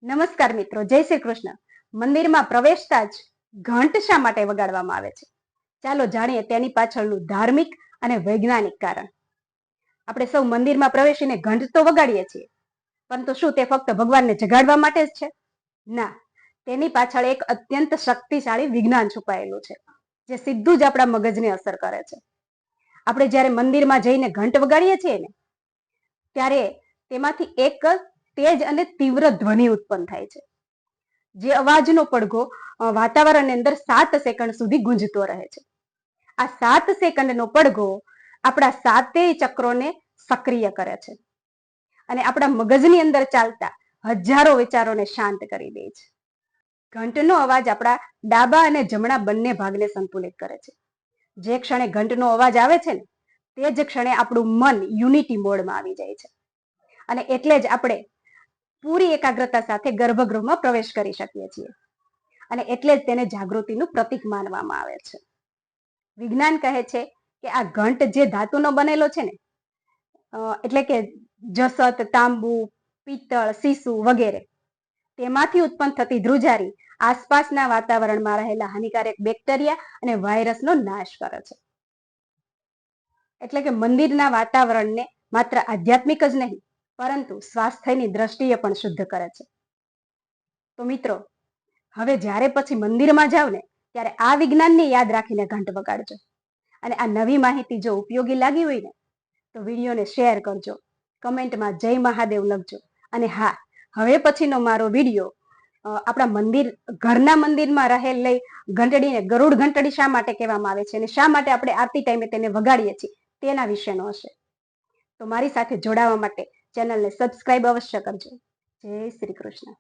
નમસ્કાર મિત્રો, જય શ્રી કૃષ્ણ. મંદિરમાં પ્રવેશતા જ ઘંટ શા માટે વગાડવામાં આવે છે? ચાલો જાણીએ તેની પાછળનું ધાર્મિક અને વૈજ્ઞાનિક કારણ. આપણે સૌ મંદિરમાં પ્રવેશીને ઘંટ તો વગાડીએ છીએ, પરંતુ શું તે ફક્ત ભગવાનને જગાડવા માટે જ છે? ના, તેની પાછળ એક અત્યંત શક્તિશાળી વિજ્ઞાન છુપાયેલું છે, જે સીધું જ આપણા મગજને અસર કરે છે. આપણે જ્યારે મંદિરમાં જઈને ઘંટ વગાડીએ છીએ ને, ત્યારે તેમાંથી એક તેજ અને તીવ્ર ધ્વનિ ઉત્પન્ન થાય છે, જે અવાજનો પડઘો વાતાવરણની અંદર 7 સેકન્ડ સુધી ગુંજતો રહે છે. આ 7 સેકન્ડનો પડઘો આપણા 7 ચક્રોને સક્રિય કરે છે અને આપણા મગજની અંદર ચાલતા હજારો વિચારોને શાંત કરી દે છે. ઘંટનો અવાજ આપણા ડાબા અને જમણા બંને ભાગને સંતુલિત કરે છે. જે ક્ષણે ઘંટનો અવાજ આવે છે ને, તે જ ક્ષણે આપણું મન યુનિટી મોડમાં આવી જાય છે અને એટલે જ આપણે પૂરી એકાગ્રતા સાથે ગર્ભગૃહમાં પ્રવેશ કરી શકીએ છીએ અને એટલે જ તેને જાગૃતિનું પ્રતીક માનવામાં આવે છે. વિજ્ઞાન કહે છે કે આ ઘંટ જે ધાતુનો બનેલો છે ને, એટલે કે જસત, તાંબુ, પિત્તળ, સીસુ વગેરે, તેમાંથી ઉત્પન્ન થતી ધ્રુજારી આસપાસના વાતાવરણમાં રહેલા હાનિકારક બેક્ટેરિયા અને વાયરસનો નાશ કરે છે. એટલે કે મંદિરના વાતાવરણને માત્ર આધ્યાત્મિક જ નહીં, પરંતુ સ્વાસ્થ્યની દ્રષ્ટિએ પણ શુદ્ધ કરે છે. તો મિત્રો, હવે જ્યારે પછી મંદિરમાં જાવ ને, ત્યારે આ વિજ્ઞાનને યાદ રાખીને ઘંટ વગાડજો. અને આ નવી માહિતી જો ઉપયોગી લાગી હોય ને, તો વિડીયોને શેર કરજો, કમેન્ટમાં જય મહાદેવ લખજો. અને હા, હવે પછીનો મારો વિડીયો આપણા મંદિર, ઘરના મંદિરમાં રહેલી ઘંટડીને ગરુડ ઘંટડી શા માટે કહેવામાં આવે છે અને શા માટે આપણે આરતી ટાઈમે તેને વગાડીએ છીએ, તેના વિશેનો હશે. તો મારી સાથે જોડાવા માટે ચેનલને સબસ્ક્રાઇબ અવશ્ય કરજો. જય શ્રી કૃષ્ણ.